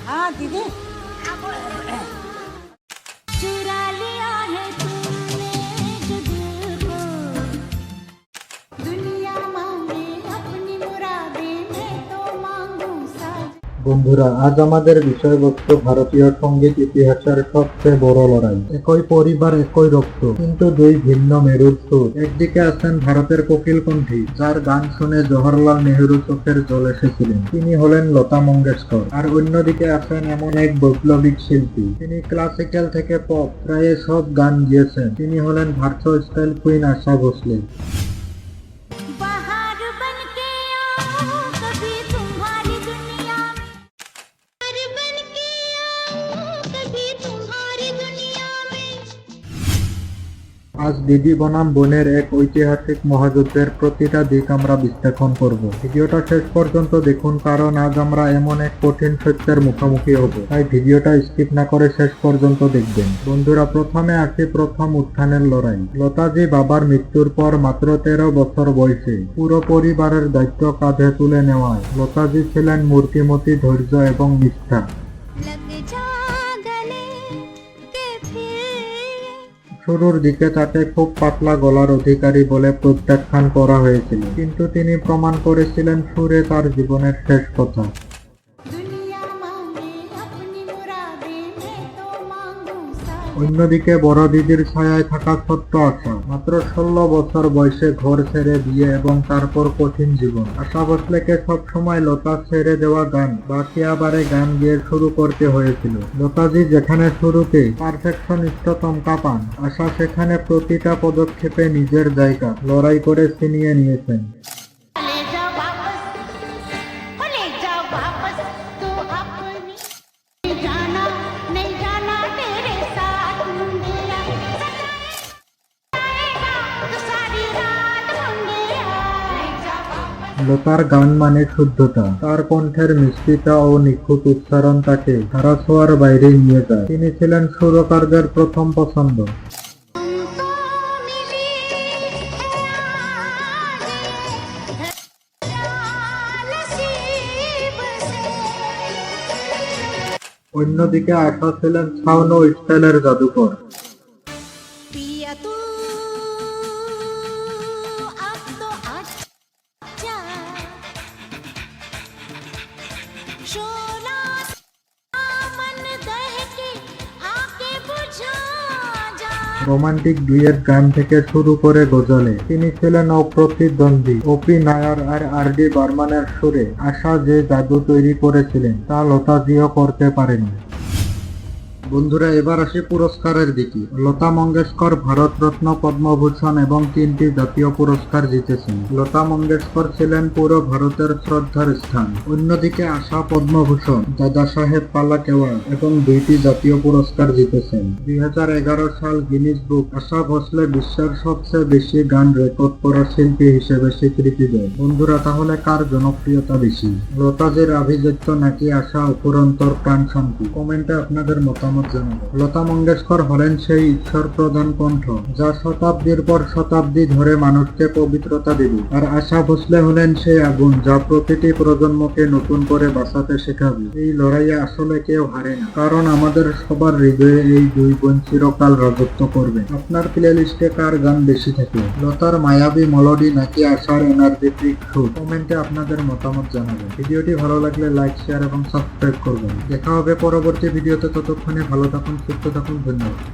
हाँ दीदी चुरा लिया है तूने जो दिल को दुनिया मांगे अपनी मुरादे मैं तो मांगू साज। বন্ধুরা, আজ আমাদের বিষয়বস্তু ভারতীয় সঙ্গীত ইতিহাসের সবচেয়ে বড় লড়াই। একই পরিবার, একই রক্ত, কিন্তু দুই ভিন্ন মেরুর সুর। একদিকে আছেন ভারতের কোকিল কণ্ঠী, যার গান শুনে জওহরলাল নেহরু চোখের জল এসেছিলেন, তিনি হলেন লতা মঙ্গেশকর। আর অন্যদিকে আছেন এমন এক বৈপ্লবিক শিল্পী, তিনি ক্লাসিক্যাল থেকে পপ প্রায় সব গান গিয়েছেন, তিনি হলেন ভার্সো স্টাইল কুইন আশা ভোসলে। बाहर बन के आओ कभी तुम्हारी दुनिया में, बाहर बन के आओ कभी तुम्हारी दुनिया में। আজ দিদি বনাম বোনের এক ঐতিহাসিক মহাযুদ্ধের প্রতিটা দিক আমরা বিশ্লেষণ করব। ভিডিওটা শেষ পর্যন্ত দেখুন, কারণ আজ আমরা এমন এক কঠিন সত্যের মুখোমুখি হব, তাই ভিডিওটা স্কিপ না করে শেষ পর্যন্ত দেখবেন। বন্ধুরা, প্রথমে আসি প্রথম উত্থানের লড়াই। লতাজি বাবার মৃত্যুর পর মাত্র 13 বছর বয়সে পুরো পরিবারের দায়িত্ব কাঁধে তুলে নেওয়ায় লতাজি ছিলেন মূর্তিমতী, ধৈর্য এবং নিষ্ঠা। लग जा गले के फिर শুরুর দিকে তাকে খুব পাতলা গলার অধিকারী বলে প্রত্যাখ্যান করা হয়েছিল, কিন্তু তিনি প্রমাণ করেছিলেন সুরে তার জীবনের শেষ কথা। दुनिया मांगे अपनी मुरादे मैं तो मांगू साज। অন্যদিকে বড় দিদির ছায়ায় থাকা ছোট্ট আশা, মাত্র 16 বছর বয়সে ঘর ছেড়ে বিয়ে এবং তারপর কঠিন জীবন। আশা ভোসলেকে সবসময় লতা ছেড়ে দেওয়া গান বা কিয়াবারে গান গিয়ে শুরু করতে হয়েছিল। লতাজি যেখানে শুরুতে পারফেকশনিস্টতম কাঁপান, আশা সেখানে প্রতিটা পদক্ষেপে নিজের জায়গা লড়াই করে ছিনিয়ে নিয়েছেন। ले जाओ वापस, हो ले जाओ वापस तू अपनी, नहीं जाना तेरे साथ मुंडिया, सताएगा तो सारी रात मुंडिया। ले जाओ वापस লতার গান মানে শুদ্ধতা, তার কণ্ঠের মিষ্টিতা ও নিখুঁত উচ্চারণ তাকে ধারা ছোঁয়ার বাইরে নিয়ে যায়। তিনি ছিলেন সুরকারদের প্রথম পছন্দ। तुमको मिली नसीब से। অন্যদিকে আশা ছিলেন সাউন্ড ও স্টাইলের জাদুকর। पिया तू अब तो अच्छा शोला मन दहके आके बुझा जा। রোমান্টিক ডুয়েট গান থেকে শুরু করে গজলে তিনি ছিলেন অপ্রতিদ্বন্দ্বী। ওপি নায়ার আর আর.ডি. বর্মনের সুরে আশা যে জাদু তৈরি করেছিলেন তা লতাজিও করতে পারেনি। বন্ধুরা, এবার আসি পুরস্কারের দিকে। লতা মঙ্গেশকর ভারতরত্ন, পদ্মভূষণ এবং 3টি জাতীয় পুরস্কার জিতেছেন। লতা মঙ্গেশকর ছিলেন পুরো ভারতের শ্রদ্ধার স্থান। অন্যদিকে আশা পদ্মভূষণ, দাদা সাহেব ফালকে অ্যাওয়ার্ড এবং 2টি জাতীয় পুরস্কার জিতেছেন। 2011 সাল গিনিস বুক আশা ভোসলে বিশ্বের সবচেয়ে বেশি গান রেকর্ড করা শিল্পী হিসেবে স্বীকৃতি দেয়। বন্ধুরা, তাহলে কার জনপ্রিয়তা বেশি, লতাজির আভিজাত্য নাকি আশা অপুরন্তর প্রাণ শান্তি? কমেন্টে আপনাদের মতামত জানাবো। লতা মঙ্গেশকর হলেন সেই ঈশ্বর প্রধান কণ্ঠ যা শতাব্দীর পর শতাব্দী ধরে মানুষকে পবিত্রতা দিবে, আর আশা ভোসলে হলেন সেই আগুন যা প্রতিটি প্রজন্মকে নতুন করে বাঁচাতে শেখাবে। এই লড়াইয়ে আসলে কেউ হারে না, কারণ আমাদের সবার হৃদয়ে এই দুই বোন চিরকাল রাজত্ব করবে। আপনার প্লে লিস্টে কার গান বেশি থাকে, লতার মায়াবী মেলোডি নাকি আশার এনার্জেটিক সুর? কমেন্টে আপনাদের মতামত জানাবেন। ভিডিওটি ভালো লাগলে লাইক, শেয়ার এবং সাবস্ক্রাইব করবেন। দেখা হবে পরবর্তী ভিডিওতে। ততক্ষণে ভালো থাকুন, সুস্থ থাকুন, ধন্যবাদ।